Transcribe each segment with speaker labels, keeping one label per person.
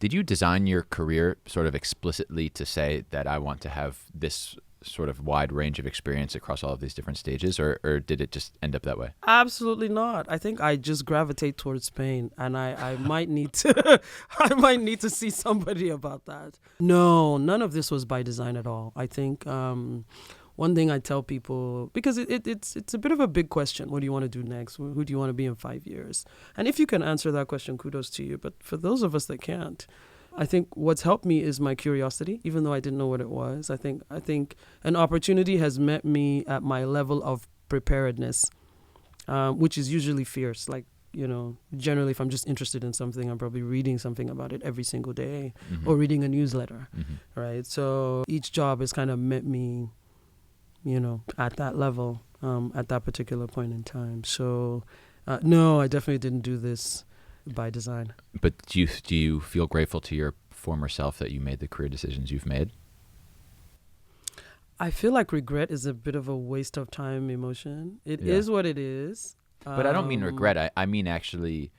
Speaker 1: Did you design your career sort of explicitly to say that I want to have this sort of wide range of experience across all of these different stages, or did it just end up that way?
Speaker 2: Absolutely not. I think I just gravitate towards Spain, and I might need to I might need to see somebody about that. No, none of this was by design at all. I think one thing I tell people, because it's a bit of a big question. What do you want to do next? Who do you want to be in 5 years? And if you can answer that question, kudos to you. But for those of us that can't, I think what's helped me is my curiosity, even though I didn't know what it was. I think an opportunity has met me at my level of preparedness, which is usually fierce. Like, generally if I'm just interested in something, I'm probably reading something about it every single day or reading a newsletter, right? So each job has kind of met me, at that level, at that particular point in time. So no, I definitely didn't do this by design.
Speaker 1: But do you feel grateful to your former self that you made the career decisions you've made?
Speaker 2: I feel like regret is a bit of a waste of time emotion. It is what it is.
Speaker 1: But I don't mean regret. I mean actually,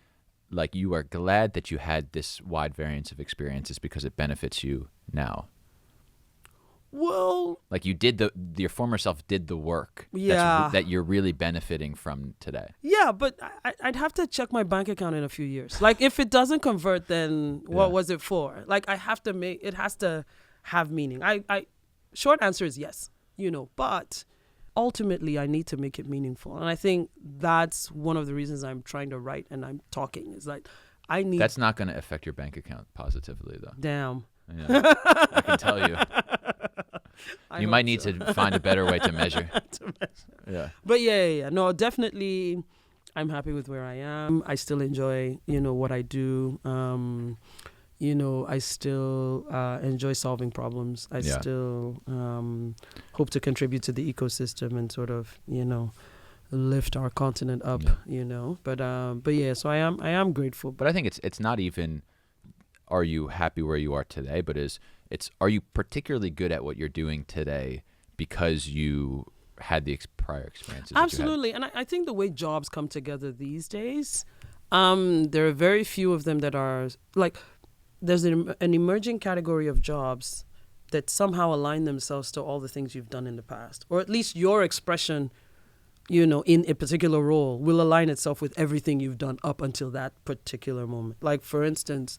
Speaker 1: like, you are glad that you had this wide variance of experiences because it benefits you now.
Speaker 2: Well,
Speaker 1: like your former self did the work that you're really benefiting from today.
Speaker 2: Yeah, but I'd have to check my bank account in a few years. Like, if it doesn't convert, then what was it for? Like, it has to have meaning. Short answer is yes, but ultimately I need to make it meaningful. And I think that's one of the reasons I'm trying to write and I'm talking, is like,
Speaker 1: That's not going to affect your bank account positively, though.
Speaker 2: Damn.
Speaker 1: Yeah, I can tell you. You might need to find a better way to measure. Yeah.
Speaker 2: But yeah. No, definitely I'm happy with where I am. I still enjoy, what I do. I still enjoy solving problems. I still hope to contribute to the ecosystem and sort of, lift our continent up, But yeah, so I am grateful.
Speaker 1: But I think it's not even, are you happy where you are today, but are you particularly good at what you're doing today because you had the prior experiences?
Speaker 2: Absolutely. And I think the way jobs come together these days, there are very few of them that are like, there's an emerging category of jobs that somehow align themselves to all the things you've done in the past, or at least your expression, in a particular role will align itself with everything you've done up until that particular moment. Like, for instance,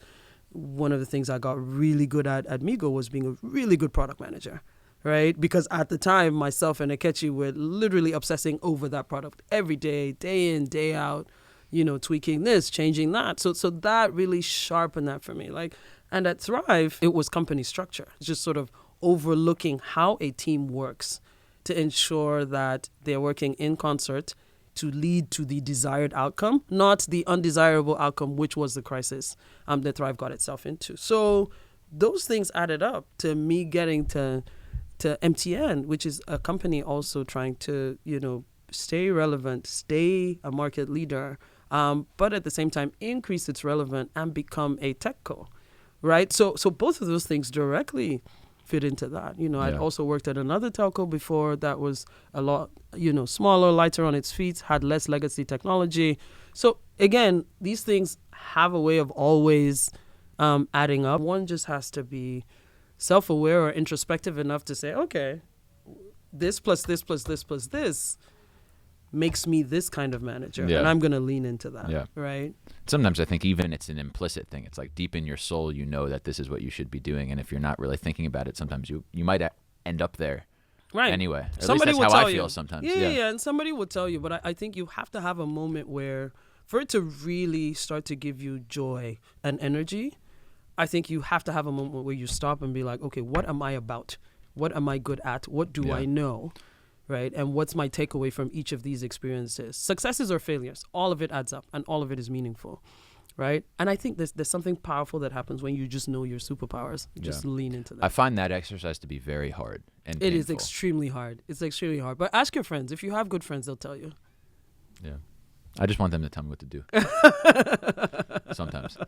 Speaker 2: one of the things I got really good at Migo was being a really good product manager, right? Because at the time, myself and Akechi were literally obsessing over that product every day in, day out, tweaking this, changing that. So that really sharpened that for me. And at Thrive, it was company structure, just sort of overlooking how a team works to ensure that they're working in concert to lead to the desired outcome, not the undesirable outcome, which was the crisis that Thrive got itself into. So those things added up to me getting to MTN, which is a company also trying to, stay relevant, stay a market leader, but at the same time increase its relevance and become a tech co, right? So both of those things directly fit into that. I'd also worked at another telco before that was a lot, smaller, lighter on its feet, had less legacy technology. So again, these things have a way of always adding up. One just has to be self-aware or introspective enough to say, okay, this plus this plus this plus this makes me this kind of manager, and I'm going to lean into that, right?
Speaker 1: Sometimes I think even it's an implicit thing. It's like deep in your soul, that this is what you should be doing, and if you're not really thinking about it, sometimes you might end up there.
Speaker 2: Right.
Speaker 1: Anyway, at
Speaker 2: somebody
Speaker 1: least that's
Speaker 2: will
Speaker 1: how
Speaker 2: tell
Speaker 1: I feel
Speaker 2: you.
Speaker 1: sometimes.
Speaker 2: Yeah, and somebody will tell you, but I think you have to have a moment where, for it to really start to give you joy and energy, I think you have to have a moment where you stop and be like, okay, what am I about? What am I good at? What do I know? Right? And what's my takeaway from each of these experiences? Successes or failures, all of it adds up and all of it is meaningful, right? And I think there's something powerful that happens when you just know your superpowers. Just lean into that.
Speaker 1: I find that exercise to be very hard and painful.
Speaker 2: It is extremely hard. It's extremely hard. But ask your friends. If you have good friends, they'll tell you.
Speaker 1: Yeah. I just want them to tell me what to do. Sometimes.